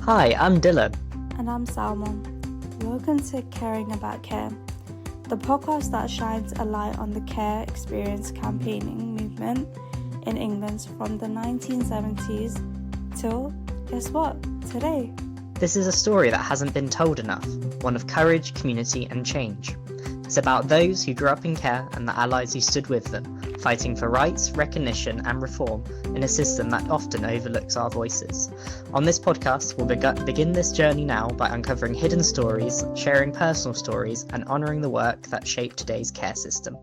Hi, I'm Dyllan. And I'm Salma. Welcome to Caring About Care, the podcast that shines a light on the care experience campaigning movement in England from the 1970s till, guess what, today. This is a story that hasn't been told enough, one of courage, community and change. It's about those who grew up in care and the allies who stood with them, fighting for rights, recognition and reform in a system that often overlooks our voices. On this podcast, we'll begin this journey now by uncovering hidden stories, sharing personal stories and honouring the work that shaped today's care system.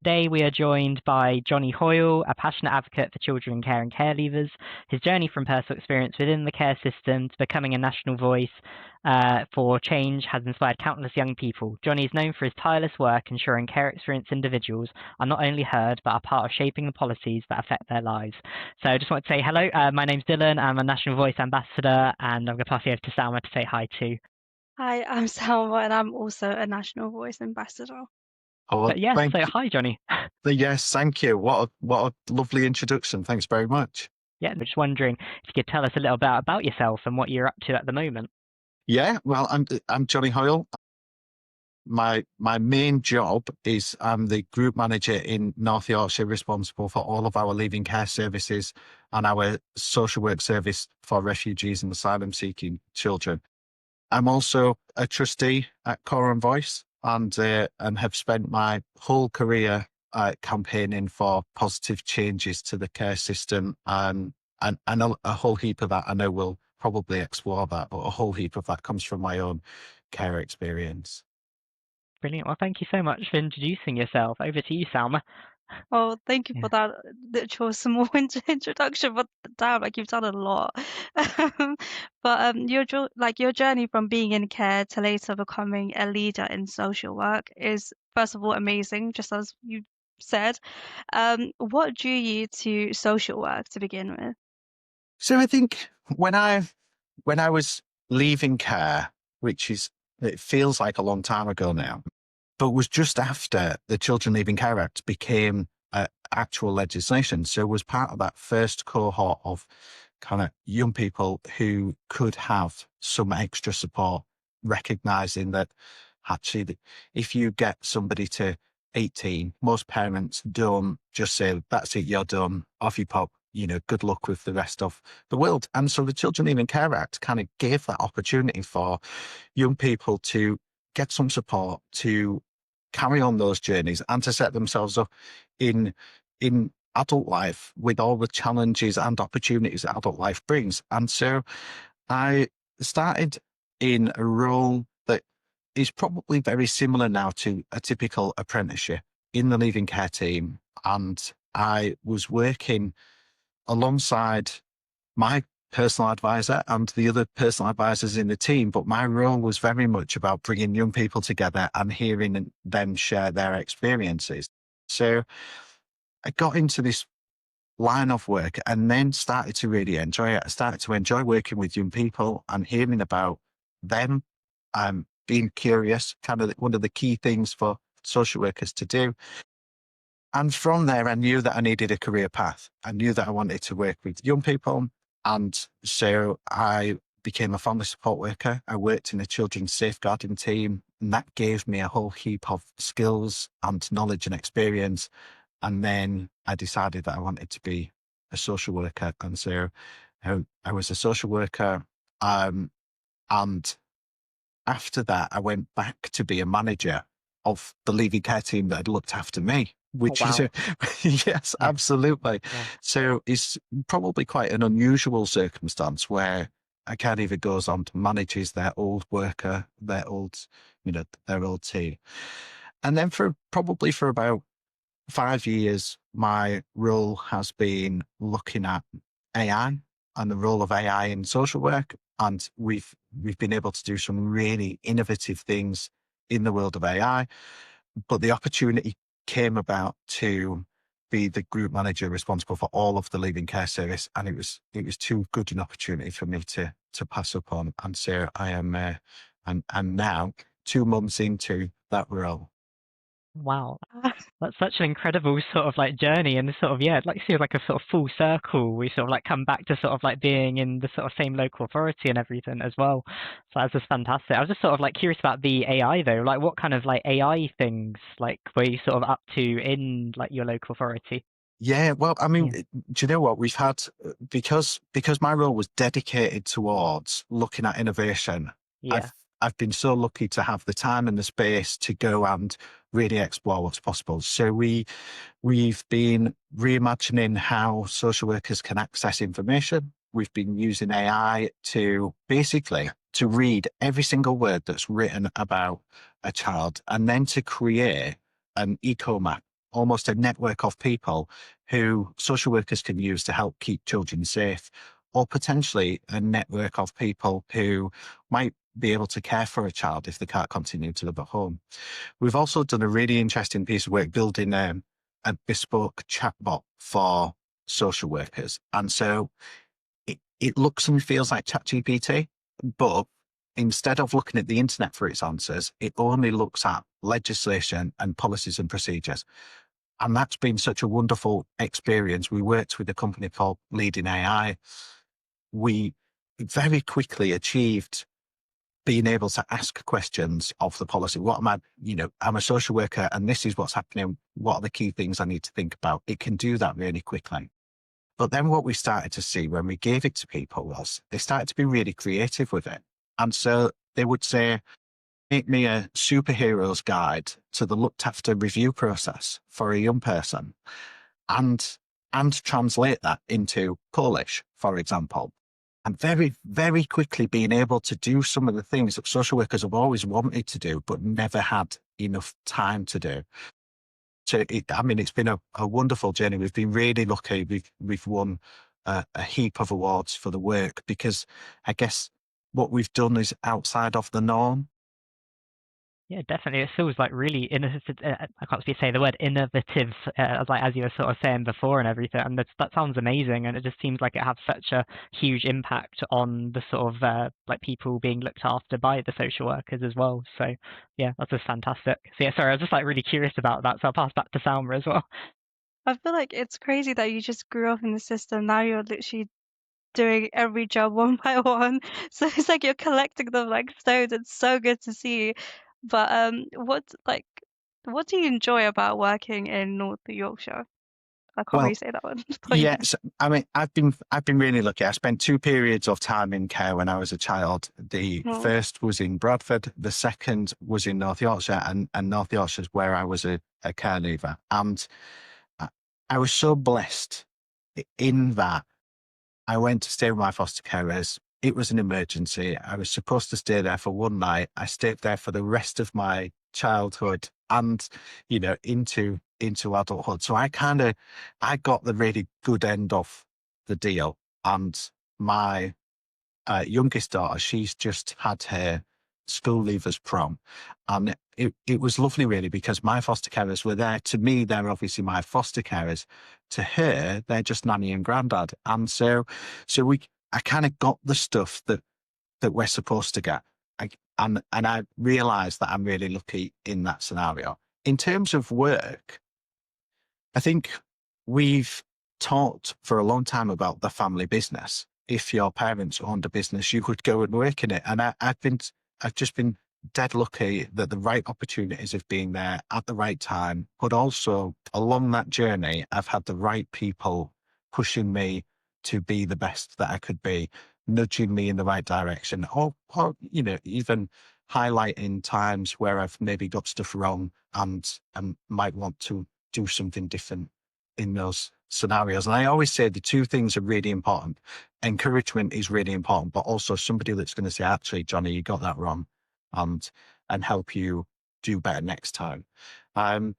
Today we are joined by Jonny Hoyle, a passionate advocate for children in care and care leavers. His journey from personal experience within the care system to becoming a national voice for change has inspired countless young people. Jonny is known for his tireless work ensuring care experienced individuals are not only heard but are part of shaping the policies that affect their lives. So I just want to say hello, my name's Dyllan, I'm a National Voice Ambassador and I'm going to pass you over to Salma to say hi too. Hi, I'm Salma and I'm also a National Voice Ambassador. Oh, But yes, so hi Jonny. Yes, thank you. What a lovely introduction. Thanks very much. Yeah, I'm just wondering if you could tell us a little bit about yourself and what you're up to at the moment. Yeah, well, I'm Jonny Hoyle. My main job is I'm the group manager in North Yorkshire, responsible for all of our leaving care services and our social work service for refugees and asylum-seeking children. I'm also a trustee at Core and Voice and have spent my whole career campaigning for positive changes to the care system, and a whole heap of that, I know we'll probably explore that, but a whole heap of that comes from my own care experience. Brilliant. Well, thank you so much for introducing yourself. Over to you, Salma. Oh, thank you for that literal small introduction, but damn, like you've done a lot. But your journey from being in care to later becoming a leader in social work is, first of all, amazing, just as you said. What drew you to social work to begin with? So I think when I was leaving care, it feels like a long time ago now, but was just after the Children Leaving Care Act became actual legislation. So it was part of that first cohort of kind of young people who could have some extra support, recognizing that actually if you get somebody to 18, most parents don't just say, that's it, you're done, off you pop, good luck with the rest of the world. And so the Children Leaving Care Act kind of gave that opportunity for young people to get some support, to carry on those journeys and to set themselves up in adult life with all the challenges and opportunities that adult life brings. And so I started in a role that is probably very similar now to a typical apprenticeship in the leaving care team. And I was working alongside my personal advisor and the other personal advisors in the team, but my role was very much about bringing young people together and hearing them share their experiences. So I got into this line of work and then started to really enjoy it. I started to enjoy working with young people and hearing about them, being curious, kind of one of the key things for social workers to do. And from there, I knew that I needed a career path. I knew that I wanted to work with young people. And so I became a family support worker. I worked in a children's safeguarding team, and that gave me a whole heap of skills and knowledge and experience. And then I decided that I wanted to be a social worker. And so I was a social worker. And after that, I went back to be a manager of the leaving care team that had looked after me. Which is yes, absolutely. Yeah. So it's probably quite an unusual circumstance where a caregiver goes on to manages their old worker, their old team. And then for about 5 years, my role has been looking at AI and the role of AI in social work. And we've been able to do some really innovative things in the world of AI, but the opportunity came about to be the group manager responsible for all of the leaving care service, and it was too good an opportunity for me to pass up on. And so I am I'm now 2 months into that role. Wow. That's such an incredible sort of like journey, and sort of, yeah, like you see like a sort of full circle. We sort of like come back to sort of like being in the sort of same local authority and everything as well. So that's just fantastic. I was just sort of like curious about the AI though. Like what kind of like AI things like were you sort of up to in like your local authority? Yeah, well, I mean, Yeah. do you know what we've had because my role was dedicated towards looking at innovation. Yeah. I've been so lucky to have the time and the space to go and really explore what's possible. So we've been reimagining how social workers can access information. We've been using AI to basically to read every single word that's written about a child and then to create an eco map, almost a network of people who social workers can use to help keep children safe, or potentially a network of people who might be able to care for a child if they can't continue to live at home. We've also done a really interesting piece of work building a bespoke chatbot for social workers. And so it looks and feels like ChatGPT, but instead of looking at the internet for its answers, it only looks at legislation and policies and procedures. And that's been such a wonderful experience. We worked with a company called Leading AI. We very quickly achieved being able to ask questions of the policy. What am I, I'm a social worker and this is what's happening. What are the key things I need to think about? It can do that really quickly. But then what we started to see when we gave it to people was they started to be really creative with it. And so they would say, make me a superhero's guide to the looked after review process for a young person and translate that into Polish, for example. And very, very quickly being able to do some of the things that social workers have always wanted to do, but never had enough time to do. So, it's been a wonderful journey. We've been really lucky. We've won a heap of awards for the work because I guess what we've done is outside of the norm. Yeah, definitely. It feels like really innovative. I can't speak say the word innovative, like as you were sort of saying before and everything. And that sounds amazing. And it just seems like it has such a huge impact on the sort of like people being looked after by the social workers as well. So yeah, that's just fantastic. So yeah, sorry, I was just like really curious about that. So I'll pass back to Salma as well. I feel like it's crazy that you just grew up in the system. Now you're literally doing every job one by one. So it's like you're collecting them like stones. It's so good to see. But what do you enjoy about working in North Yorkshire? I can't really Well, say that one. But yeah. yes, I've been really lucky. I spent 2 periods of time in care when I was a child. The Oh, first was in Bradford, the second was in North Yorkshire, and North Yorkshire is where I was a care leaver. And I, I was so blessed in that I went to stay with my foster carers. It was an emergency. I was supposed to stay there for one night. I stayed there for the rest of my childhood and, into adulthood. So I got the really good end of the deal. And my youngest daughter, she's just had her school leavers prom. And it was lovely, really, because my foster carers were there. To me, they're obviously my foster carers. To her, they're just nanny and granddad. And so I kind of got the stuff that we're supposed to get. And I realized that I'm really lucky in that scenario. In terms of work, I think we've talked for a long time about the family business. If your parents owned a business, you could go and work in it. And I've just been dead lucky that the right opportunities of being there at the right time, but also along that journey, I've had the right people pushing me to be the best that I could be, nudging me in the right direction, or even highlighting times where I've maybe got stuff wrong and might want to do something different in those scenarios. And I always say the two things are really important. Encouragement is really important, but also somebody that's going to say, actually, Jonny, you got that wrong, and help you do better next time. And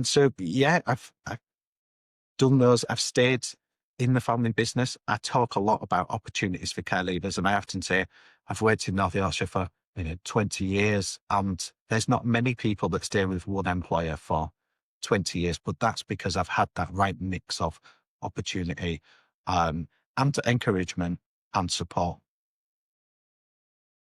so, yeah, I've done those. I've stayed in the family business. I talk a lot about opportunities for care leavers, and I often say I've worked in North Yorkshire for 20 years, and there's not many people that stay with one employer for 20 years, but that's because I've had that right mix of opportunity, and encouragement and support.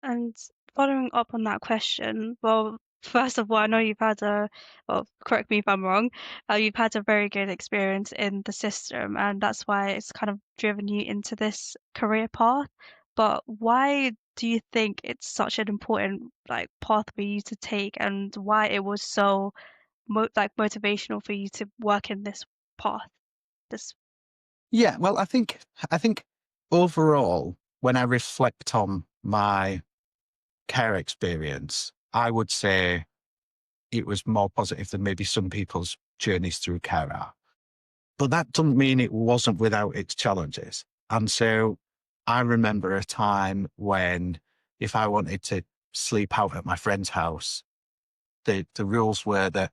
and following up on that question, well, First of all, I know you've had well, correct me if I'm wrong, you've had a very good experience in the system, and that's why it's kind of driven you into this career path. But why do you think it's such an important like path for you to take, and why it was so motivational for you to work in this path? This Yeah, well, I think overall, when I reflect on my care experience, I would say it was more positive than maybe some people's journeys through care are. But that doesn't mean it wasn't without its challenges. And so I remember a time when if I wanted to sleep out at my friend's house, the rules were that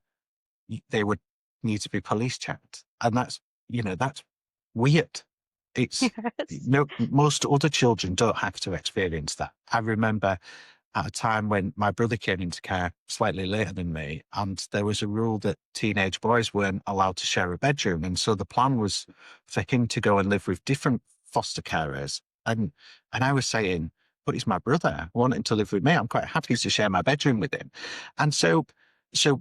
they would need to be police checked. And that's weird. It's yes. no, most other children don't have to experience that. I remember at a time when my brother came into care slightly later than me, and there was a rule that teenage boys weren't allowed to share a bedroom. And so the plan was for him to go and live with different foster carers. And I was saying, but he's my brother, wanting to live with me. I'm quite happy to share my bedroom with him. And so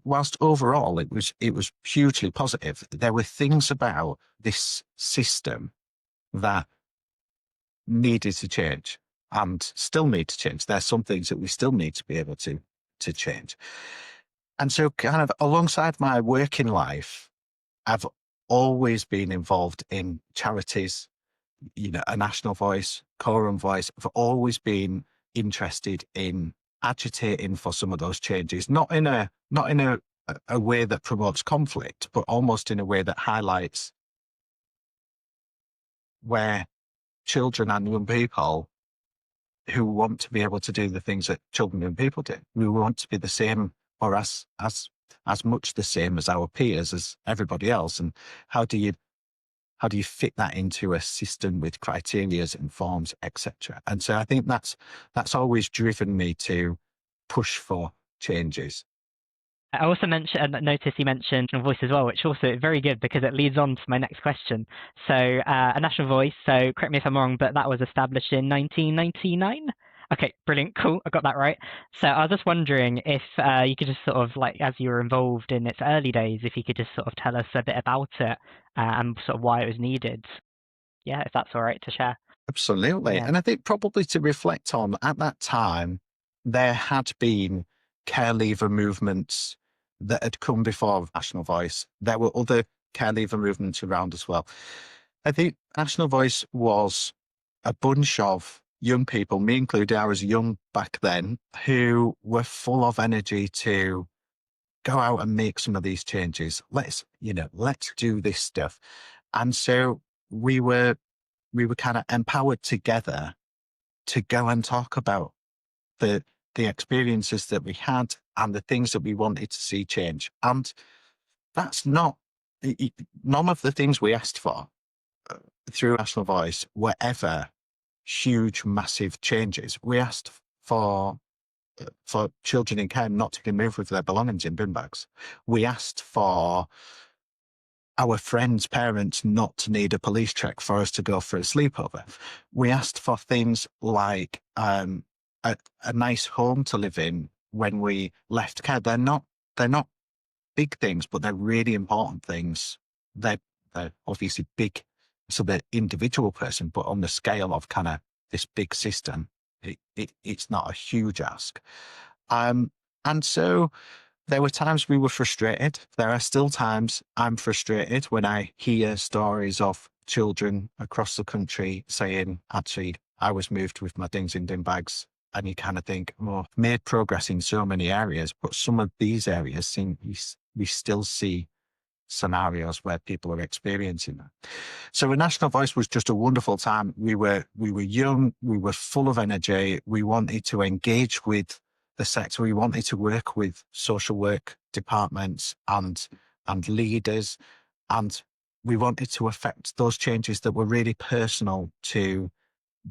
whilst overall it was hugely positive, there were things about this system that needed to change and still need to change. There's some things that we still need to be able to change. And so kind of alongside my working life, I've always been involved in charities, a National Voice, Quorum Voice. I've always been interested in agitating for some of those changes, not in a way that promotes conflict, but almost in a way that highlights where children and young people who want to be able to do the things that children and people do. We want to be the same or as much the same as our peers, as everybody else. And how do you fit that into a system with criteria and forms, etc.? And so I think that's always driven me to push for changes. I also noticed you mentioned a voice as well, which also is very good because it leads on to my next question. So, a national voice, so correct me if I'm wrong, but that was established in 1999? Okay, brilliant, cool, I got that right. So I was just wondering if you could just sort of, like, as you were involved in its early days, if you could just sort of tell us a bit about it and sort of why it was needed. Yeah, if that's all right to share. Absolutely. Yeah. And I think probably to reflect on at that time, there had been care leaver movements that had come before National Voice. There were other care leaver movements around as well. I think National Voice was a bunch of young people, me included, I was young back then, who were full of energy to go out and make some of these changes. Let's do this stuff. And so we were kind of empowered together to go and talk about the experiences that we had and the things that we wanted to see change. And that's not none of the things we asked for through National Voice were ever huge, massive changes. We asked for children in care not to be moved with their belongings in bin bags. We asked for our friends' parents not to need a police check for us to go for a sleepover. We asked for things like a nice home to live in when we left care. They're not big things, but they're really important things. They're obviously big, so the individual person, but on the scale of kind of this big system, it's not a huge ask. And so there were times we were frustrated. There are still times I'm frustrated when I hear stories of children across the country saying, actually, I was moved with my things in bin bags. And you kind of think, well, I've made progress in so many areas, but some of these areas we still see scenarios where people are experiencing that. So a National Voice was just a wonderful time. We were young, we were full of energy. We wanted to engage with the sector. We wanted to work with social work departments and leaders, and we wanted to affect those changes that were really personal to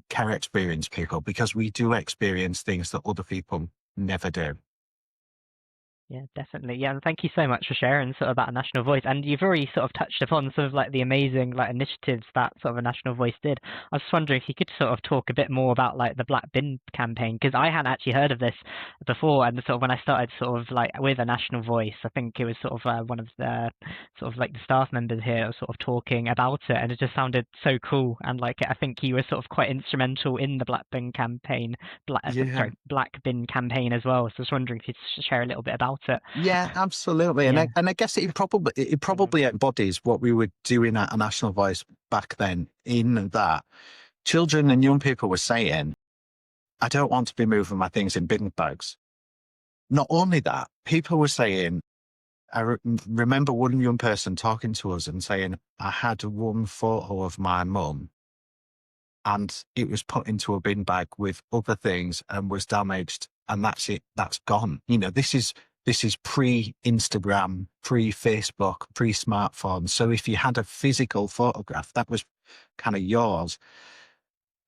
care experience people, because we do experience things that other people never do. Yeah, definitely. Yeah, and thank you so much for sharing sort of that National Voice. And you've already sort of touched upon some of like the amazing like initiatives that sort of a National Voice did. I was just wondering if you could sort of talk a bit more about like the Black Bin campaign, because I hadn't actually heard of this before. And sort of when I started sort of like with a National Voice, I think it was sort of one of the sort of like the staff members here sort of talking about it, and it just sounded so cool. And like I think you were sort of quite instrumental in the Black Bin campaign, Yeah. Black Bin campaign as well. So I was wondering if you'd share a little bit about it. Yeah, absolutely. Yeah. And I guess it probably embodies what we were doing at a National Voice back then, in that children and young people were saying, I don't want to be moving my things in bin bags. Not only that, people were saying, remember one young person talking to us and saying, I had one photo of my mum and it was put into a bin bag with other things and was damaged, and that's it. That's gone. You know, this is pre-Instagram, pre-Facebook, pre-smartphone. So if you had a physical photograph, that was kind of yours.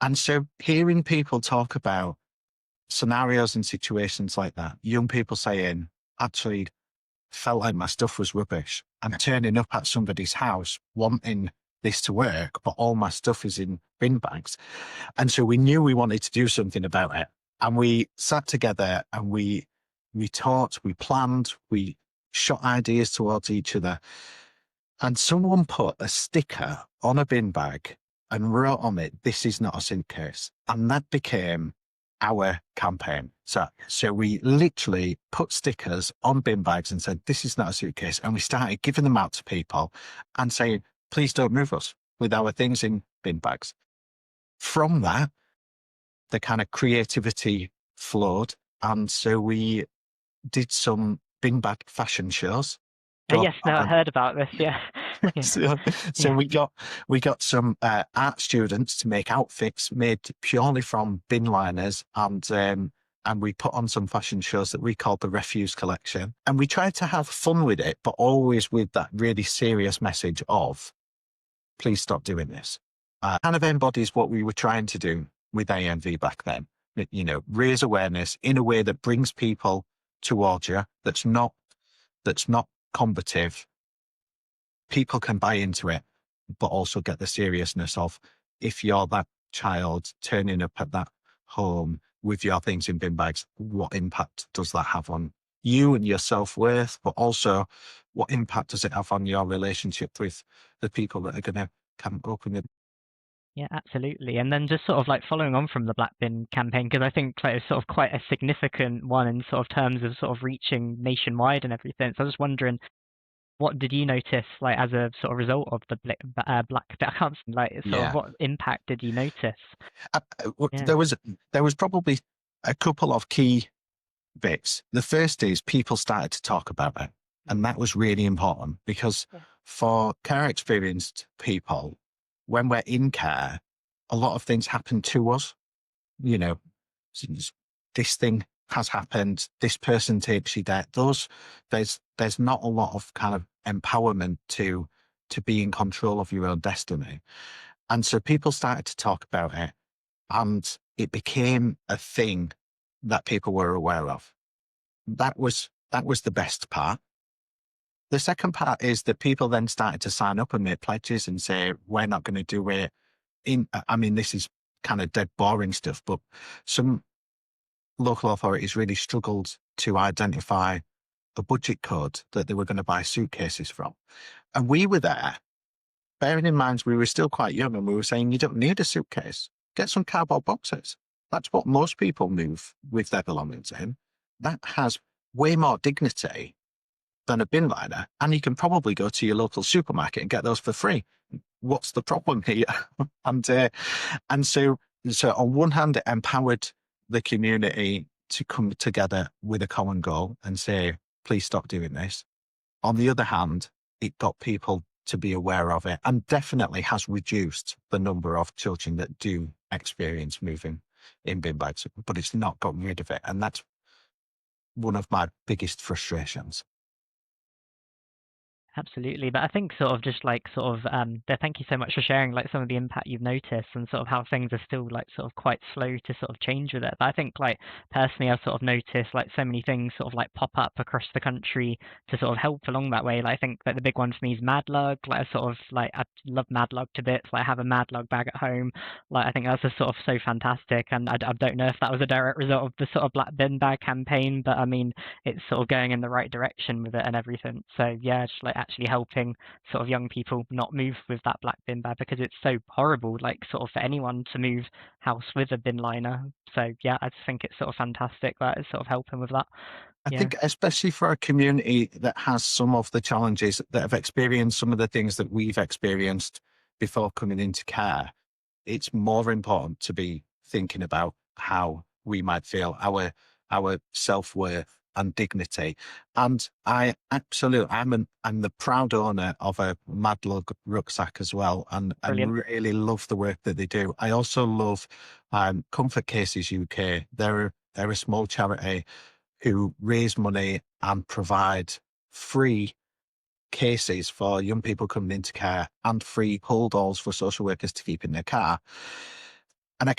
And so hearing people talk about scenarios and situations like that, young people saying, actually felt like my stuff was rubbish. I'm turning up at somebody's house wanting this to work, but all my stuff is in bin bags. And so we knew we wanted to do something about it. And we sat together and we talked, we planned, we shot ideas towards each other. And someone put a sticker on a bin bag and wrote on it, "This is not a suitcase." And that became our campaign. So we literally put stickers on bin bags and said, "This is not a suitcase." And we started giving them out to people and saying, please don't move us with our things in bin bags. From that, the kind of creativity flowed. And so we did some bin bag fashion shows. Yes, no, I heard about this. Yeah. Yeah. So Yeah. we got some art students to make outfits made purely from bin liners, and we put on some fashion shows that we called the Refuse Collection. And we tried to have fun with it, but always with that really serious message of, please stop doing this. Kind of embodies what we were trying to do with AMV back then. You know, raise awareness in a way that brings people towards you, that's not combative. People can buy into it, but also get the seriousness of, if you're that child turning up at that home with your things in bin bags, what impact does that have on you and your self-worth, but also what impact does it have on your relationship with the people that are going to come open it? Yeah, absolutely. And then just sort of like following on from the Black Bin campaign, because I think like it's sort of quite a significant one in sort of terms of sort of reaching nationwide and everything. So I was just wondering, what did you notice like as a sort of result of the Black Bin? I can't like sort of what impact did you notice? Yeah. There was probably a couple of key bits. The first is people started to talk about it. And that was really important because for care experienced people, when we're in care, a lot of things happen to us. You know, this thing has happened, this person takes you there. There's not a lot of kind of empowerment to be in control of your own destiny. And so people started to talk about it, and it became a thing that people were aware of. That was the best part. The second part is that people then started to sign up and make pledges and say, we're not going to do it. I mean, this is kind of dead boring stuff, but some local authorities really struggled to identify a budget code that they were going to buy suitcases from. And we were there, bearing in mind we were still quite young, and we were saying, you don't need a suitcase. Get some cardboard boxes. That's what most people move with their belongings in. That has way more dignity than a bin liner, and you can probably go to your local supermarket and get those for free. What's the problem here? and so on one hand, it empowered the community to come together with a common goal and say, please stop doing this. On the other hand, it got people to be aware of it, and definitely has reduced the number of children that do experience moving in bin bags, but it's not gotten rid of it. And that's one of my biggest frustrations. Absolutely. But I think sort of just like thank you so much for sharing like some of the impact you've noticed and sort of how things are still like sort of quite slow to sort of change with it. But I think like personally I've sort of noticed like so many things sort of like pop up across the country to sort of help along that way. Like I think like the big one for me is Madlug. Like I sort of like I love Madlug to bits. Like I have a Madlug bag at home. Like I think that's just sort of so fantastic. And I don't know if that was a direct result of the sort of black bin bag campaign, but I mean it's sort of going in the right direction with it and everything. So yeah, just like actually helping sort of young people not move with that black bin bag because it's so horrible, like sort of for anyone to move house with a bin liner. So yeah, I just think it's sort of fantastic that it's sort of helping with that. I Yeah, think especially for a community that has some of the challenges, that have experienced some of the things that we've experienced before coming into care, it's more important to be thinking about how we might feel, our self-worth and dignity. And I'm the proud owner of a Madlug rucksack as well, and brilliant. really love the work that they do. I also love Comfort Cases UK. They're a small charity who raise money and provide free cases for young people coming into care and free holdalls for social workers to keep in their car. And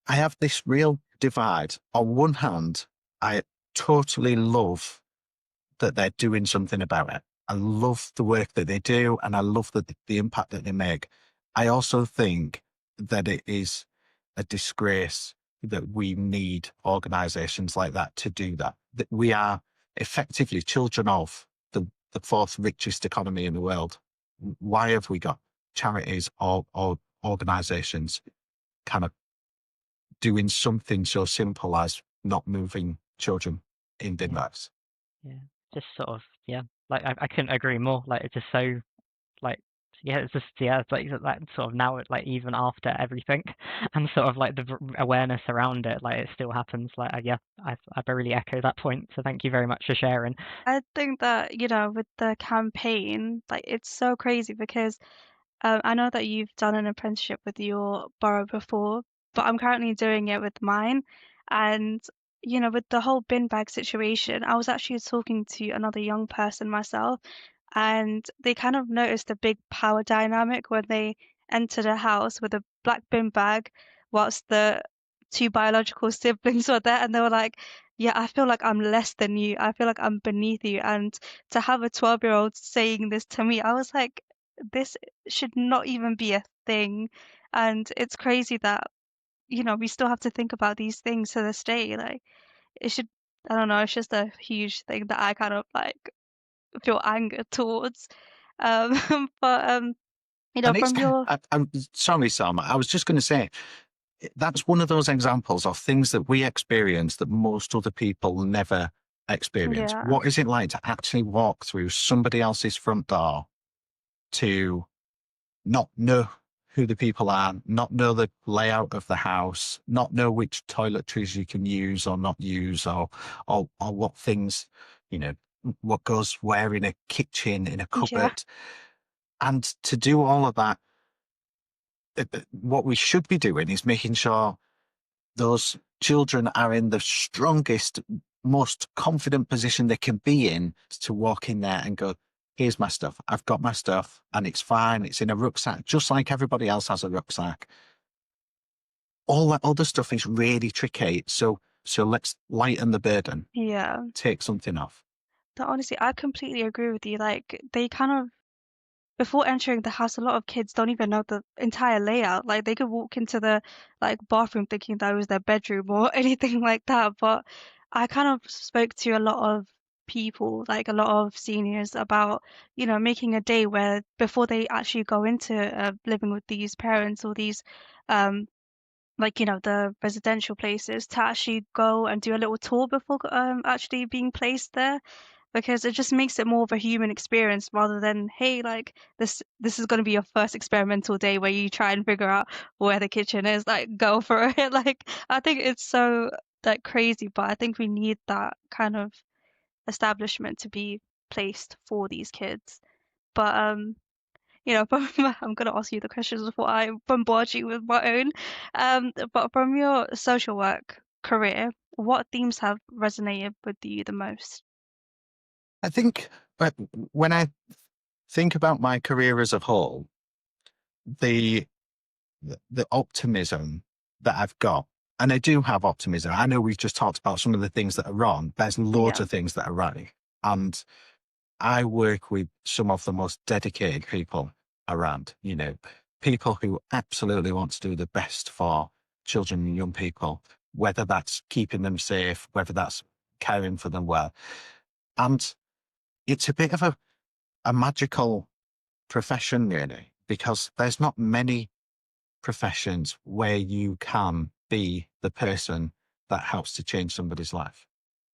I have this real divide. On one hand, I totally love that they're doing something about it. I love the work that they do and I love the impact that they make. I also think that it is a disgrace that we need organisations like that to do that. That we are effectively children of the fourth richest economy in the world. Why have we got charities or organisations kind of doing something so simple as not moving children in bin Yeah, bags? yeah. Just sort of yeah. Like I couldn't agree more. Like it's just so like yeah, it's just yeah, it's like that sort of now like even after everything and sort of like the awareness around it, like it still happens. Like yeah, I really echo that point. So thank you very much for sharing. I think that, with the campaign, like it's so crazy because I know that you've done an apprenticeship with your borough before, but I'm currently doing it with mine. And, with the whole bin bag situation, I was actually talking to another young person myself, and they kind of noticed a big power dynamic when they entered a house with a black bin bag, whilst the two biological siblings were there, and they were like, yeah, I feel like I'm less than you. I feel like I'm beneath you. And to have a 12-year-old saying this to me, I was like, this should not even be a thing. And it's crazy that, we still have to think about these things to this day. Like, it should, I don't know, it's just a huge thing that I kind of like feel anger towards. Um, but, And it's, from your, I'm sorry, Sam, I was just going to say, that's one of those examples of things that we experience that most other people never experience. yeah, What is it like to actually walk through somebody else's front door to not know who the people are, not know the layout of the house, not know which toiletries you can use or not use, or what things, you know, what goes where in a kitchen, in a yeah, cupboard. And to do all of that, what we should be doing is making sure those children are in the strongest, most confident position they can be in to walk in there and go, here's my stuff. I've got my stuff and it's fine. It's in a rucksack, just like everybody else has a rucksack. All that other stuff is really tricky. So let's lighten the burden, yeah. take something off. No, honestly, I completely agree with you. Like, they kind of before entering the house, a lot of kids don't even know the entire layout. Like they could walk into the bathroom thinking that was their bedroom or anything like that. But I kind of spoke to a lot of people, like a lot of seniors, about, making a day where before they actually go into living with these parents or these um the residential places, to actually go and do a little tour before actually being placed there, because it just makes it more of a human experience rather than, hey, like this is going to be your first experimental day where you try and figure out where the kitchen is. Like, go for it. Like, I think it's so like crazy, but I think we need that kind of establishment to be placed for these kids. But from, I'm gonna ask you the questions before I bombard you with my own. But from your social work career, what themes have resonated with you the most? I think when I think about my career as a whole, the optimism that I've got, and I do have optimism. I know we've just talked about some of the things that are wrong. There's loads Yeah. of things that are right. And I work with some of the most dedicated people around, people who absolutely want to do the best for children and young people, whether that's keeping them safe, whether that's caring for them well. And it's a bit of a magical profession, really, because there's not many professions where you can be the person that helps to change somebody's life,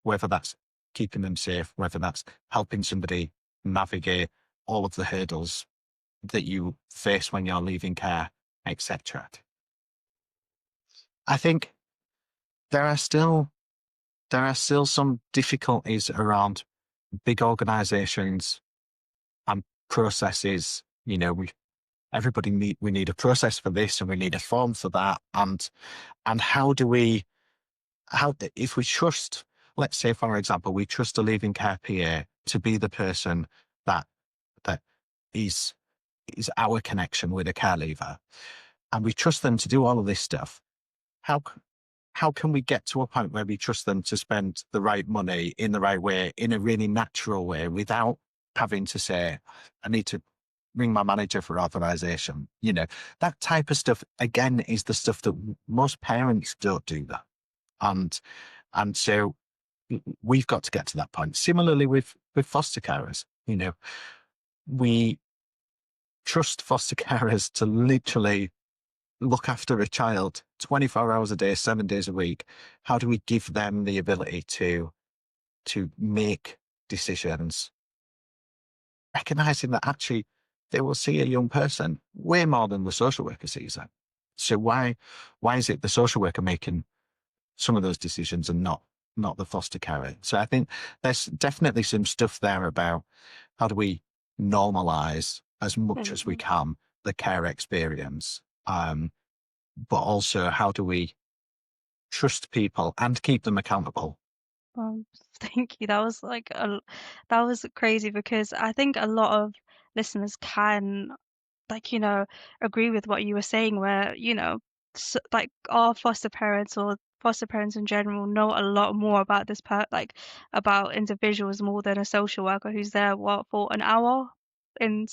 whether that's keeping them safe, whether that's helping somebody navigate all of the hurdles that you face when you're leaving care, etc. I think there are still some difficulties around big organizations and processes. We need a process for this and we need a form for that. And if we trust, let's say, for example, we trust a leaving care PA to be the person that is our connection with a care leaver, and we trust them to do all of this stuff. How can we get to a point where we trust them to spend the right money in the right way, in a really natural way, without having to say, I need to ring my manager for authorization? That type of stuff, again, is the stuff that most parents don't do that. And so we've got to get to that point. Similarly with foster carers, we trust foster carers to literally look after a child 24 hours a day, 7 days a week. How do we give them the ability to make decisions, recognizing that actually they will see a young person way more than the social worker sees them? So why is it the social worker making some of those decisions and not the foster carer? So I think there's definitely some stuff there about how do we normalize as much as we can the care experience, but also how do we trust people and keep them accountable? Thank you. That was that was crazy, because I think a lot of listeners can agree with what you were saying, where our foster parents or foster parents in general know a lot more about about individuals more than a social worker who's there for an hour in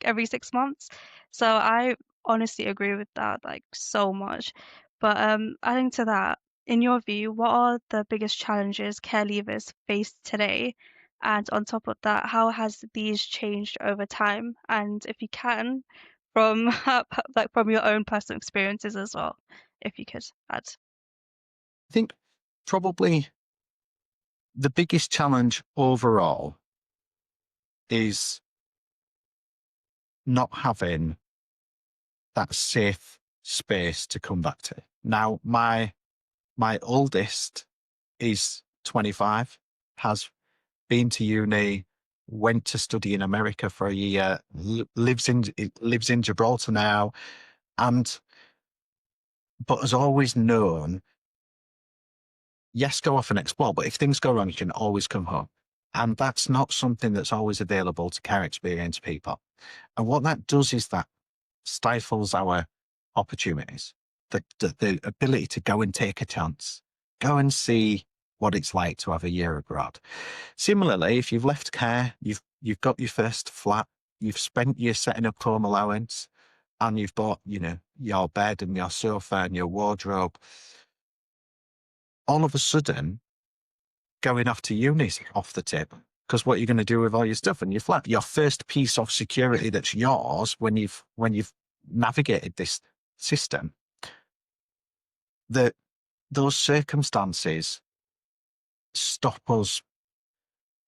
every 6 months. So I honestly agree with that so much. But adding to that, in your view, what are the biggest challenges care leavers face today? And on top of that, how has these changed over time? And if you can, from from your own personal experiences as well, if you could add. I think probably the biggest challenge overall is not having that safe space to come back to. Now, my oldest is 25, has been to uni, went to study in America for a year, lives in Gibraltar now, but has always known, yes, go off and explore, but if things go wrong, you can always come home. And that's not something that's always available to care experienced people. And what that does is that stifles our opportunities, the ability to go and take a chance, go and see what it's like to have a year abroad. Similarly, if you've left care, you've got your first flat, you've spent your setting up home allowance, and you've bought, your bed and your sofa and your wardrobe, all of a sudden, going off to uni's off the table. Because what you're going to do with all your stuff and your flat, your first piece of security that's yours when you've navigated this system, that those circumstances stop us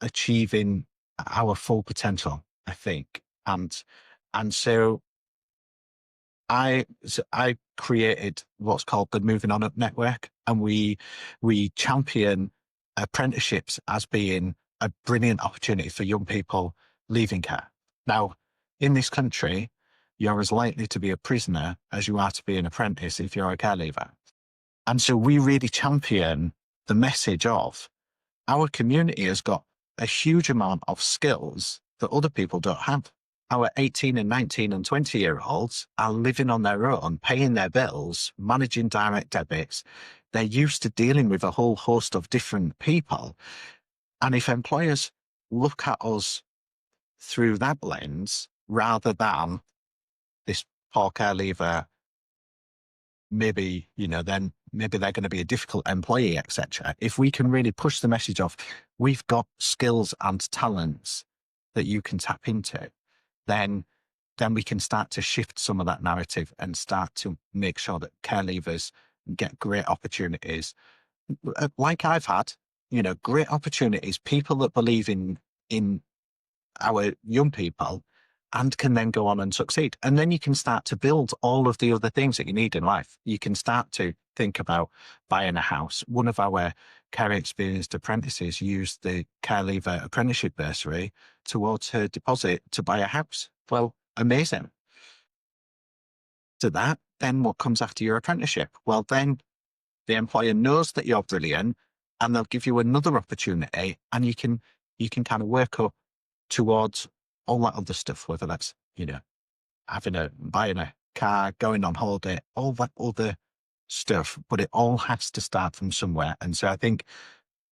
achieving our full potential, I think. And so I created what's called the Moving On Up Network, and we champion apprenticeships as being a brilliant opportunity for young people leaving care. Now, in this country, you're as likely to be a prisoner as you are to be an apprentice if you're a care leaver. And so we really champion the message of our community has got a huge amount of skills that other people don't have. our 18 and 19 and 20-year-olds are living on their own, paying their bills, managing direct debits. They're used to dealing with a whole host of different people. And if employers look at us through that lens, rather than this poor care leaver, maybe, then maybe they're going to be a difficult employee, etc. If we can really push the message of, we've got skills and talents that you can tap into, then we can start to shift some of that narrative and start to make sure that care leavers get great opportunities. Like I've had, great opportunities, people that believe in our young people and can then go on and succeed. And then you can start to build all of the other things that you need in life. You can start to think about buying a house. One of our care experienced apprentices used the care leaver apprenticeship bursary towards her deposit to buy a house. Well, amazing. To that, then what comes after your apprenticeship? Well, then the employer knows that you're brilliant and they'll give you another opportunity, and you can kind of work up towards all that other stuff, whether that's, buying a car, going on holiday, all that other stuff, but it all has to start from somewhere. And so I think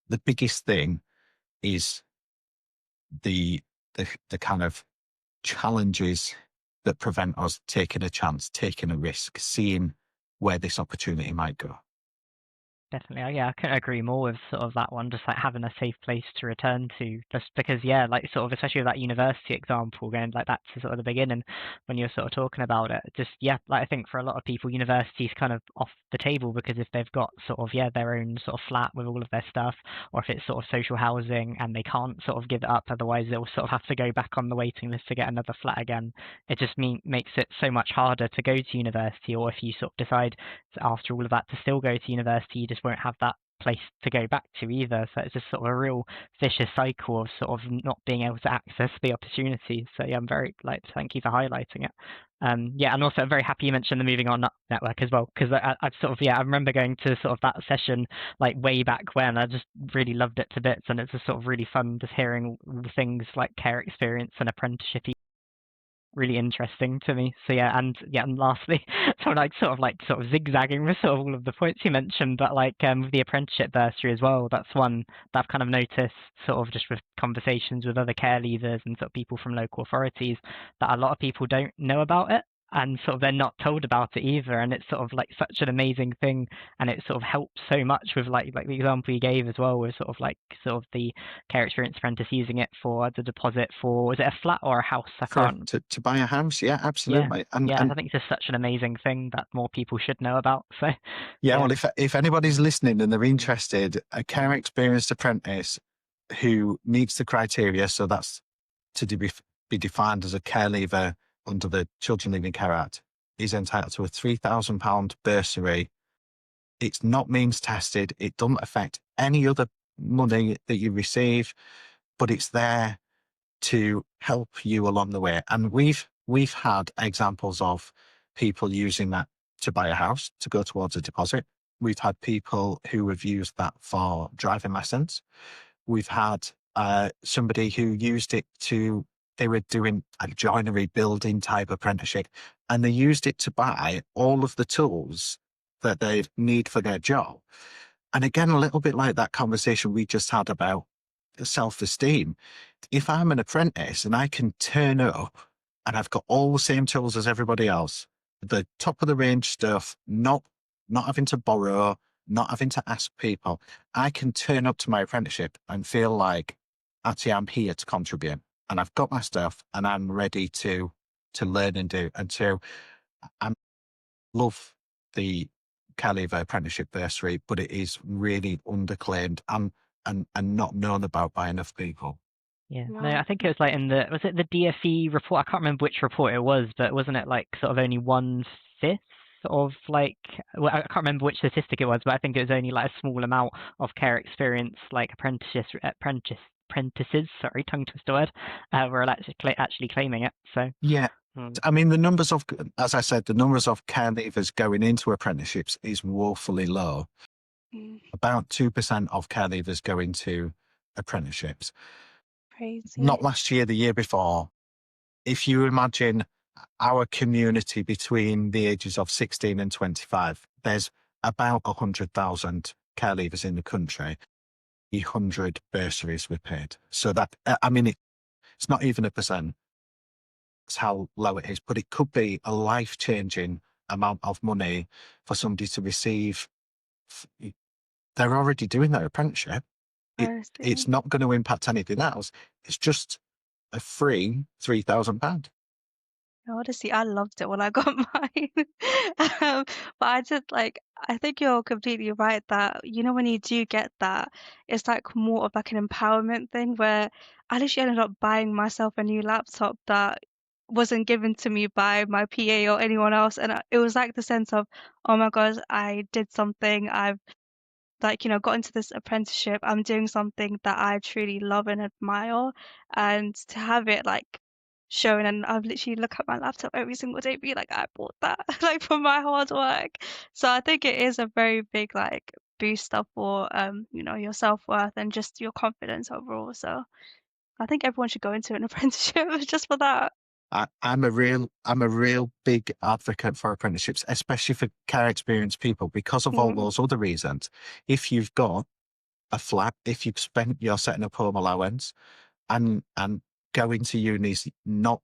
the biggest thing is the kind of challenges that prevent us taking a chance, taking a risk, seeing where this opportunity might go. Definitely. Yeah, I couldn't agree more with sort of that one, just like having a safe place to return to, just because, yeah, like sort of, especially with that university example, going like back to sort of the beginning when you're sort of talking about it, just, yeah, like I think for a lot of people, university's kind of off the table because if they've got sort of, yeah, their own sort of flat with all of their stuff, or if it's sort of social housing and they can't sort of give it up, otherwise they'll sort of have to go back on the waiting list to get another flat again. It just makes it so much harder to go to university, or if you sort of decide after all of that to still go to university, you just won't have that place to go back to either. So it's just sort of a real vicious cycle of sort of not being able to access the opportunities. So yeah, I'm very thank you for highlighting it. Yeah, and also I'm very happy you mentioned the Moving On network as well, because I've sort of, I remember going to sort of that session like way back when. I just really loved it to bits, and it's just sort of really fun just hearing all the things like care experience and apprenticeship really interesting to me. So yeah, and lastly, so sort of zigzagging with sort of all of the points you mentioned, but with the apprenticeship bursary as well, that's one that I've kind of noticed sort of just with conversations with other care leaders and sort of people from local authorities, that a lot of people don't know about it, and sort of they're not told about it either, and it's sort of like such an amazing thing, and it sort of helps so much with like the example you gave as well, with sort of the care experience apprentice using it for the deposit for, was it a flat or a house? I can't. To buy a house, yeah, absolutely. And I think it's just such an amazing thing that more people should know about. So well, if anybody's listening and they're interested, a care experienced apprentice who meets the criteria, so that's to be defined as a care leaver under the Children Leaving Care Act, is entitled to a £3,000 bursary. It's not means tested. It doesn't affect any other money that you receive, but it's there to help you along the way. And we've had examples of people using that to buy a house, to go towards a deposit. We've had people who have used that for driving lessons. We've had somebody who used it they were doing a joinery building type apprenticeship, and they used it to buy all of the tools that they need for their job. And again, a little bit like that conversation we just had about self-esteem. If I'm an apprentice and I can turn up and I've got all the same tools as everybody else, the top of the range stuff, not having to borrow, not having to ask people, I can turn up to my apprenticeship and feel like actually I'm here to contribute, and I've got my stuff and I'm ready to learn and do. And so I love the care leaver apprenticeship bursary, but it is really underclaimed and not known about by enough people. Yeah, no, Wow. I think it was like was it the DFE report? I can't remember which report it was, but wasn't it like sort of only 1/5 of well, I can't remember which statistic it was, but I think it was only like a small amount of care experience, like apprentices, sorry, tongue twister word, were actually claiming it. So yeah. I mean, as I said, the numbers of care leavers going into apprenticeships is woefully low. About 2% of care leavers go into apprenticeships. Crazy. Not last year, the year before, if you imagine our community between the ages of 16 and 25, there's about 100,000 care leavers in the country. 100 bursaries were paid. So that, I mean, it's not even 1%. That's how low it is, but it could be a life-changing amount of money for somebody to receive. They're already doing their apprenticeship. I It's see. not going to impact anything else. It's just a free £3,000. Honestly, I loved it when I got mine. Um, but I just like, I think you're completely right that, you know, when you do get that, it's like more of like an empowerment thing where I literally ended up buying myself a new laptop that wasn't given to me by my PA or anyone else. And it was like the sense of, oh my God, I did something. I've like, you know, got into this apprenticeship. I'm doing something that I truly love and admire. And to have it like shown, and I've literally look at my laptop every single day, be like, I bought that, like for my hard work. So I think it is a very big like booster for you know, your self-worth and just your confidence overall. So I think everyone should go into an apprenticeship just for that. I'm a real big advocate for apprenticeships, especially for care experienced people, because of all Mm, those other reasons. If you've got a flat, if you've spent your setting up home allowance, and going to uni is not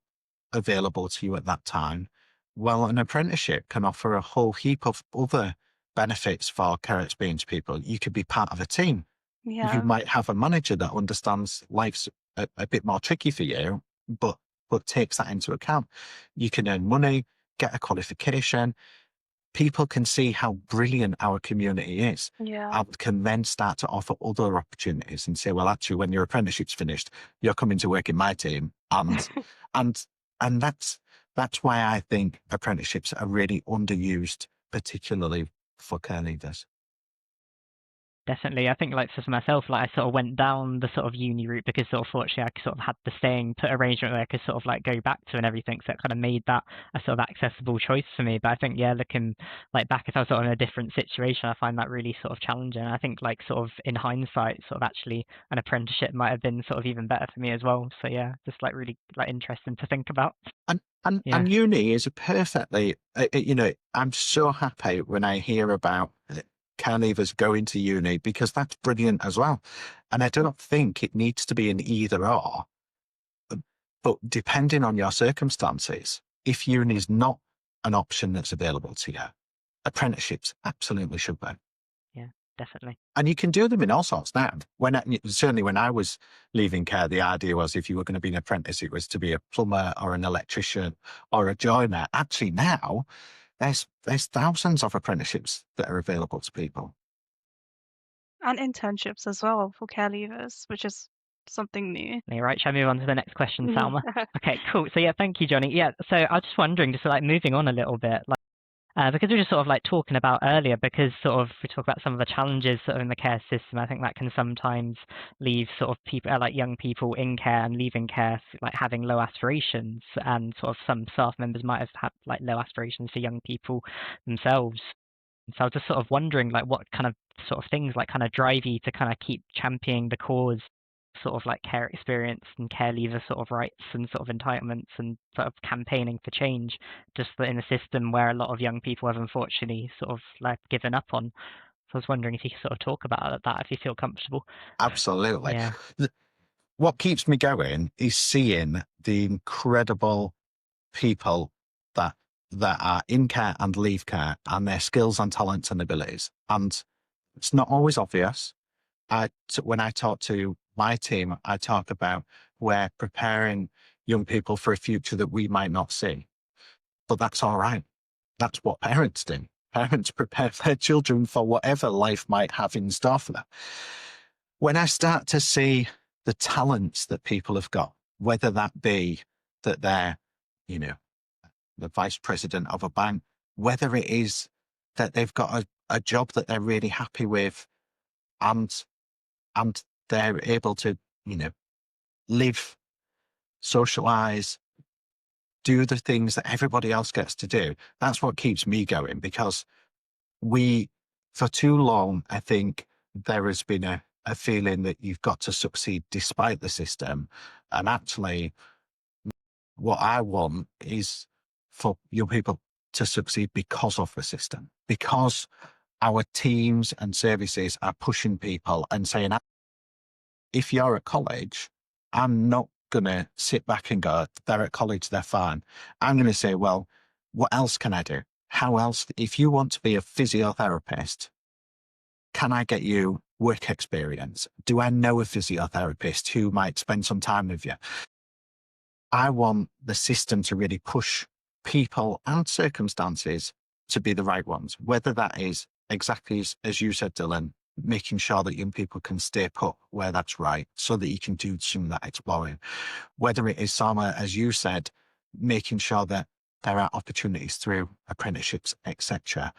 available to you at that time, well, an apprenticeship can offer a whole heap of other benefits for care experienced people. You could be part of a team. You yeah. might have a manager that understands life's a bit more tricky for you, but takes that into account. You can earn money, get a qualification. People can see how brilliant our community is, Yeah. and can then start to offer other opportunities and say, well, actually, when your apprenticeship's finished, you're coming to work in my team. And and that's why I think apprenticeships are really underused, particularly for care leaders. Definitely. I think like for myself, like I sort of went down the sort of uni route because sort of fortunately I sort of had the staying put arrangement where I could sort of like go back to and everything. So it kind of made that a sort of accessible choice for me. But I think, yeah, looking like back, if I was sort of in a different situation, I find that really sort of challenging. I think like sort of in hindsight, sort of actually an apprenticeship might have been sort of even better for me as well. So yeah, just like really like interesting to think about. Yeah. And uni is a perfectly, I'm so happy when I hear about care leavers going to uni, because that's brilliant as well. And I don't think it needs to be an either or, but depending on your circumstances, if uni is not an option that's available to you, apprenticeships absolutely should be. Yeah, definitely. And you can do them in all sorts now. Certainly when I was leaving care, the idea was if you were going to be an apprentice, it was to be a plumber or an electrician or a joiner. Actually, now there's thousands of apprenticeships that are available to people. And internships as well for care leavers, which is something new. All right, shall I move on to the next question, Mhm. Salma? Okay, cool. So yeah, thank you, Johnny. Yeah, so I was just wondering, just like moving on a little bit, like because we were just sort of like talking about earlier, because sort of we talk about some of the challenges sort of in the care system. I think that can sometimes leave sort of people, like young people in care and leaving care, like having low aspirations, and sort of some staff members might have had like low aspirations for young people themselves. So I was just sort of wondering, like, what kind of sort of things like kind of drive you to kind of keep championing the cause, sort of like care experience and care leaver sort of rights and sort of entitlements, and sort of campaigning for change, just in a system where a lot of young people have unfortunately sort of like given up on. So I was wondering if you could sort of talk about that, if you feel comfortable. Absolutely. Yeah. What keeps me going is seeing the incredible people that are in care and leave care, and their skills and talents and abilities. And it's not always obvious. When I talk to my team, I talk about we're preparing young people for a future that we might not see. But that's all right. That's what parents do. Parents prepare their children for whatever life might have in store for them. When I start to see the talents that people have got, whether that be that they're, the vice president of a bank, whether it is that they've got a job that they're really happy with, and they're able to, live, socialize, do the things that everybody else gets to do. That's what keeps me going, because for too long, I think there has been a feeling that you've got to succeed despite the system. And actually, what I want is for young people to succeed because of the system, because our teams and services are pushing people and saying, if you're at college, I'm not going to sit back and go, they're at college, they're fine. I'm going to say, well, what else can I do? How else? If you want to be a physiotherapist, can I get you work experience? Do I know a physiotherapist who might spend some time with you? I want the system to really push people and circumstances to be the right ones, whether that is exactly as you said, Dyllan, making sure that young people can stay put where that's right so that you can do some of that exploring. Whether it is, Salma, as you said, making sure that there are opportunities through apprenticeships, etc.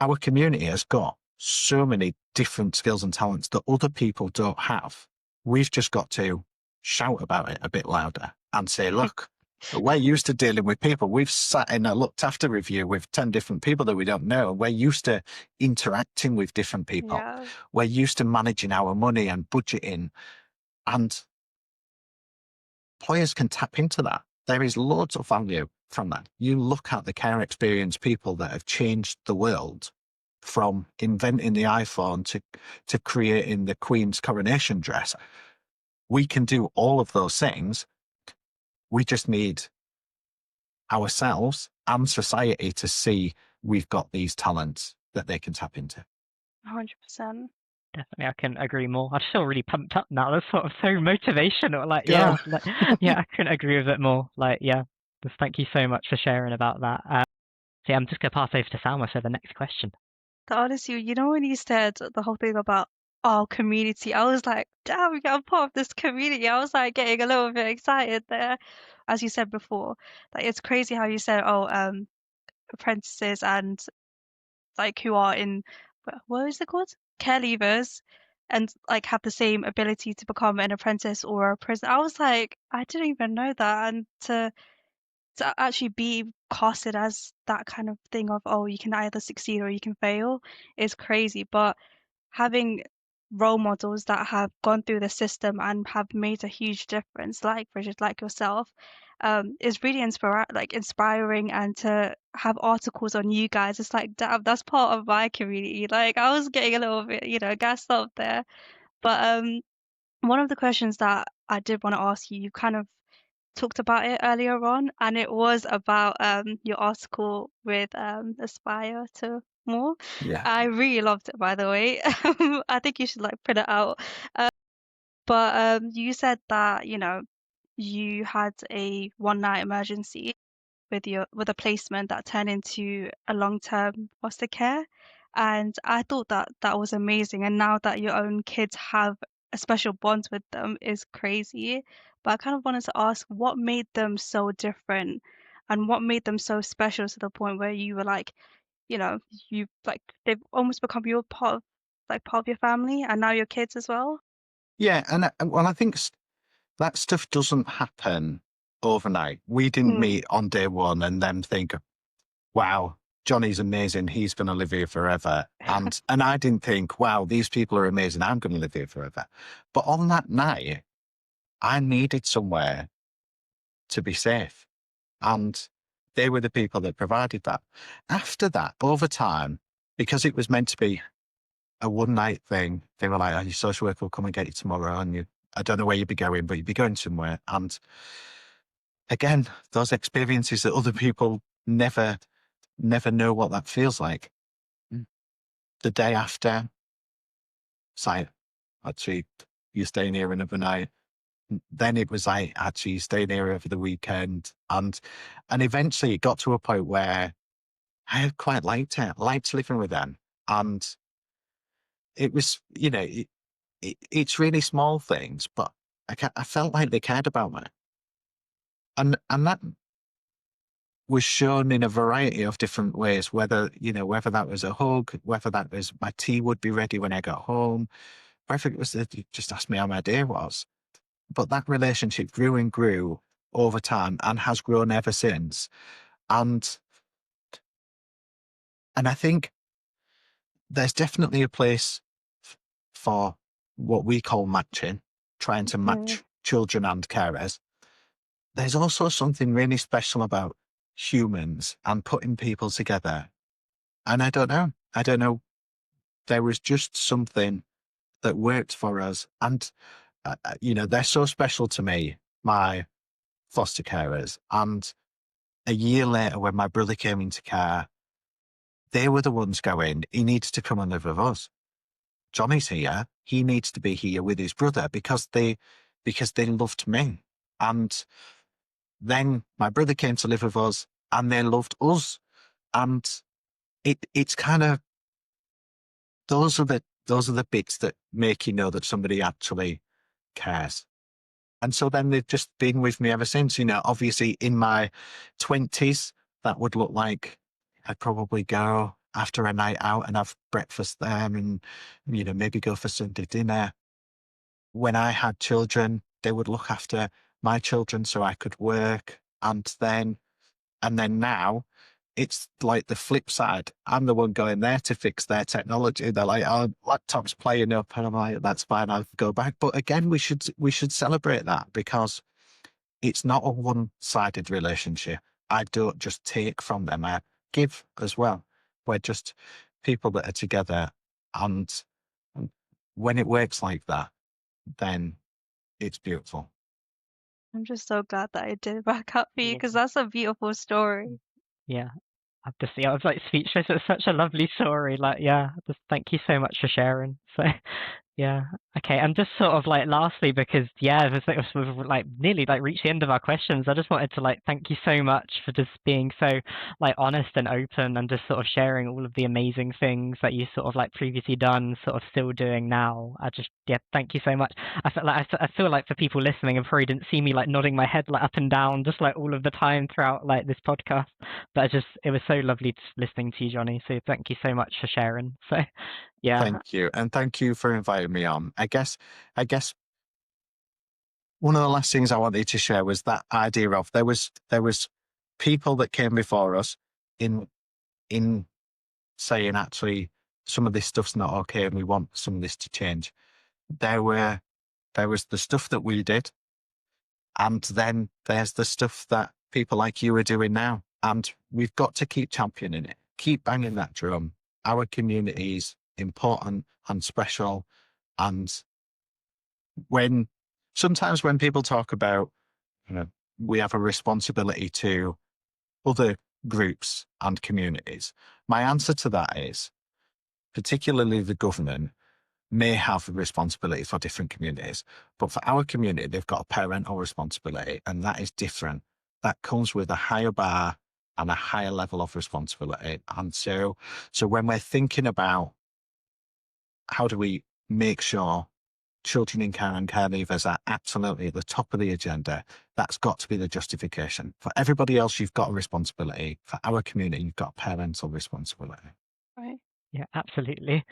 Our community has got so many different skills and talents that other people don't have. We've just got to shout about it a bit louder and say, look, we're used to dealing with people. We've sat in a looked after review with 10 different people that we don't know. We're used to interacting with different people. Yeah. We're used to managing our money and budgeting, and employers can tap into that. There is loads of value from that. You look at the care experience people that have changed the world, from inventing the iPhone to creating the Queen's coronation dress. We can do all of those things. We just need ourselves and society to see we've got these talents that they can tap into. 100%. Definitely, I can agree more. I just feel really pumped up now. That's sort of so motivational. Like, Go. yeah, like, yeah, I couldn't agree with it more. Like, yeah, just thank you so much for sharing about that. So yeah, I'm just gonna pass over to Salma for the next question. Honestly, you know, when you said the whole thing about our community, I was like, damn, I'm part of this community. I was like getting a little bit excited there. As you said before, like it's crazy how you said, oh, apprentices and like who are in, what is it called? Care leavers, and like have the same ability to become an apprentice or a prison. I was like, I didn't even know that. And to actually be casted as that kind of thing of, oh, you can either succeed or you can fail is crazy. But having role models that have gone through the system and have made a huge difference, like Bridget, like yourself, is really inspiring. And to have articles on you guys, it's like, damn, that's part of my community. Like I was getting a little bit, gassed up there. But one of the questions that I did want to ask you, you kind of talked about it earlier on, and it was about your article with Aspire to More. Yeah. I really loved it, by the way. I think you should like print it out. But you said that you had a one night emergency with a placement that turned into a long-term foster care, and I thought that that was amazing. And now that your own kids have a special bond with them is crazy. But I kind of wanted to ask what made them so different and what made them so special to the point where you were like, you like they've almost become your part of your family and now your kids as well. Yeah. And well, I think that stuff doesn't happen overnight. We didn't Mm. meet on day one and then think, wow, Johnny's amazing. He's going to live here forever. And I didn't think, wow, these people are amazing. I'm going to live here forever. But on that night, I needed somewhere to be safe. And they were the people that provided that. After that, over time, because it was meant to be a one night thing, they were like, oh, your social worker will come and get you tomorrow. And I don't know where you'd be going, but you'd be going somewhere. And again, those experiences that other people never know what that feels like. The day after, it's like, actually, you're staying here another night. Then it was like, actually, you're staying here over the weekend. And eventually it got to a point where I quite liked it. I liked living with them. And it was, it's really small things, but I felt like they cared about me. And that was shown in a variety of different ways, whether that was a hug, whether that was my tea would be ready when I got home, whether it was that you just asked me how my day was. But that relationship grew and grew over time and has grown ever since. And I think there's definitely a place for what we call matching, trying to Mm. match children and carers. there's also something really special about humans and putting people together. And I don't know. There was just something that worked for us. And, they're so special to me, my foster carers. And a year later, when my brother came into care, they were the ones going, he needs to come and live with us. Johnny's here. He needs to be here with his brother because they loved me. And then my brother came to live with us and they loved us. And it's kind of, those are the bits that make you know that somebody actually cares. And so then they've just been with me ever since. Obviously in my 20s, that would look like I'd probably go after a night out and have breakfast there and, maybe go for Sunday dinner. When I had children, they would look after my children so I could work. And then now it's like the flip side. I'm the one going there to fix their technology. They're like, oh, laptop's playing up. And I'm like, that's fine. I'll go back. But again, we should celebrate that because it's not a one-sided relationship. I don't just take from them. I give as well. We're just people that are together. And when it works like that, then it's beautiful. I'm just so glad that I did back up for you Yeah. because that's a beautiful story. Yeah. I was like speechless. It's such a lovely story. Like, yeah, just thank you so much for sharing. So, yeah. Okay. And just sort of like lastly, because yeah, we've like nearly like reached the end of our questions. I just wanted to like thank you so much for just being so like honest and open and just sort of sharing all of the amazing things that you sort of like previously done, sort of still doing now. Yeah, thank you so much. I feel like for people listening and probably didn't see me like nodding my head like up and down just like all of the time throughout like this podcast. But it was so lovely listening to you, Jonny. So thank you so much for sharing. So, yeah. Thank you. And thank you for inviting me on. I guess one of the last things I wanted to share was that idea of there was people that came before us in saying actually some of this stuff's not okay and we want some of this to change. There was the stuff that we did, and then there's the stuff that people like you are doing now. And we've got to keep championing it, keep banging that drum. Our community is important and special. And sometimes when people talk about, we have a responsibility to other groups and communities, my answer to that is, particularly the government may have a responsibility for different communities, but for our community, they've got a parental responsibility, and that is different. That comes with a higher bar and a higher level of responsibility. And so when we're thinking about how do we make sure children in care and care leavers are absolutely at the top of the agenda, that's got to be the justification. For everybody else, you've got a responsibility. For our community, you've got a parental responsibility. Right. Yeah, absolutely.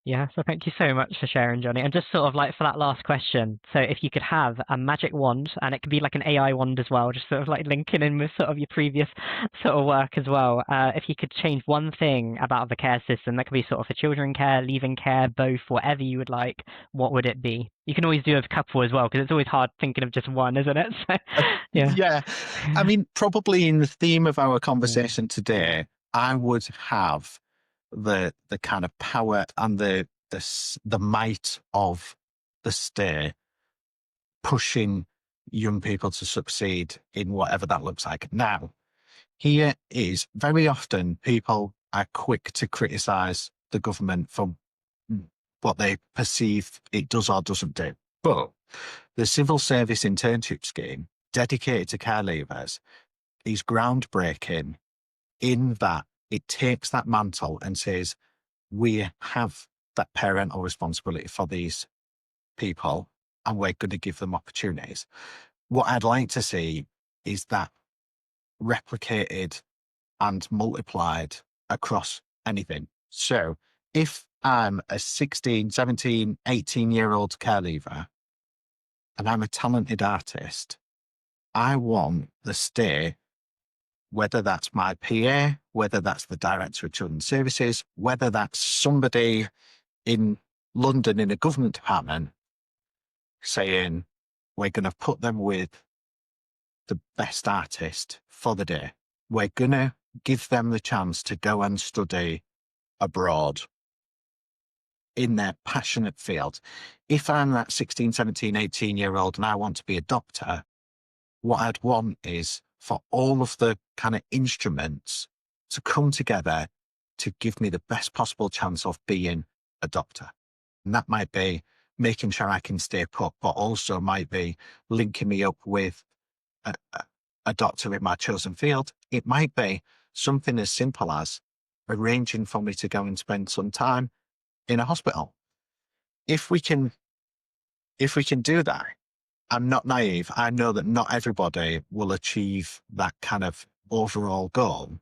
Yeah, so thank you so much for sharing, Jonny. And just sort of like for that last question, so if you could have a magic wand, and it could be like an AI wand as well, just sort of like linking in with sort of your previous sort of work as well. If you could change one thing about the care system, that could be sort of for children care, leaving care, both, whatever you would like, what would it be? You can always do a couple as well, because it's always hard thinking of just one, isn't it? So, yeah. Yeah. I mean, probably in the theme of our conversation today, I would have the kind of power and the might of the state pushing young people to succeed in whatever that looks like. Now, here is very often people are quick to criticize the government for what they perceive it does or doesn't do. But the civil service internship scheme dedicated to care leavers is groundbreaking in that it takes that mantle and says, we have that parental responsibility for these people and we're going to give them opportunities. What I'd like to see is that replicated and multiplied across anything. So if I'm a 16, 17, 18-year-old care leaver and I'm a talented artist, I want the state, whether that's my PA, whether that's the Director of Children's Services, whether that's somebody in London in a government department saying, we're going to put them with the best artist for the day. We're going to give them the chance to go and study abroad in their passionate field. If I'm that 16, 17, 18-year-old and I want to be a doctor, what I'd want is for all of the kind of instruments to come together to give me the best possible chance of being a doctor. And that might be making sure I can stay put, but also might be linking me up with a doctor in my chosen field. It might be something as simple as arranging for me to go and spend some time in a hospital. If we can do that, I'm not naive. I know that not everybody will achieve that kind of overall goal.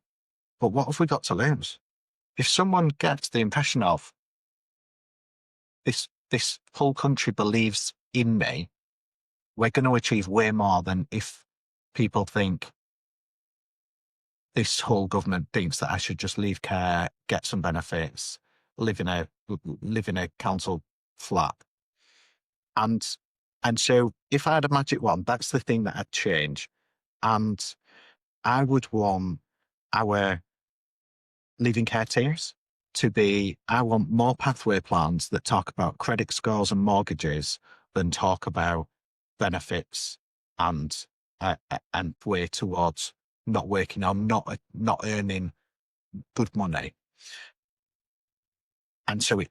But what have we got to lose? If someone gets the impression of this whole country believes in me, we're going to achieve way more than if people think this whole government thinks that I should just leave care, get some benefits, live in a council flat. And so if I had a magic wand, that's the thing that I'd change. And I would want our leaving care teams to be, I want more pathway plans that talk about credit scores and mortgages than talk about benefits and way towards not working or not earning good money. And so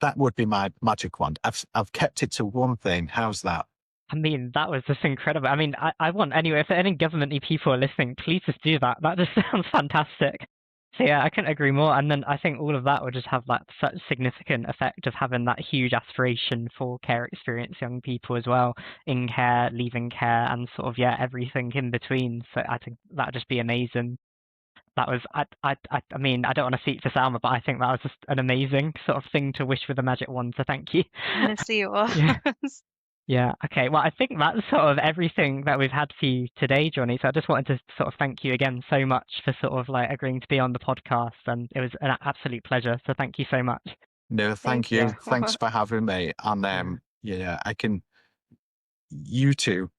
that would be my magic wand. I've kept it to one thing. How's that? I mean, that was just incredible. I mean, I want, anyway, if any government people are listening, please just do that. That just sounds fantastic. So yeah, I couldn't agree more. And then I think all of that would just have that such significant effect of having that huge aspiration for care experience young people as well, in care, leaving care, and sort of, yeah, everything in between. So I think that'd just be amazing. That was, I mean, I don't want to speak for Salma, but I think that was just an amazing sort of thing to wish with a magic wand. So thank you. Honestly, it was. Yeah. Yeah. Okay. Well, I think that's sort of everything that we've had for you today, Jonny. So I just wanted to sort of thank you again so much for sort of like agreeing to be on the podcast, and it was an absolute pleasure. So thank you so much. No, thank you. Thanks for having me. And yeah, you two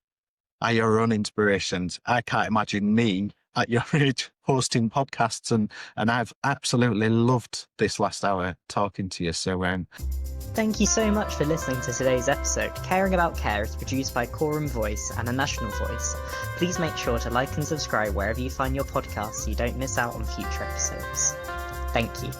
are your own inspirations. I can't imagine me at your age hosting podcasts, and I've absolutely loved this last hour talking to you. So Thank you so much for listening to today's episode. Caring About Care is produced by Quorum Voice and A National Voice. Please make sure to like and subscribe wherever you find your podcasts so you don't miss out on future episodes. Thank you.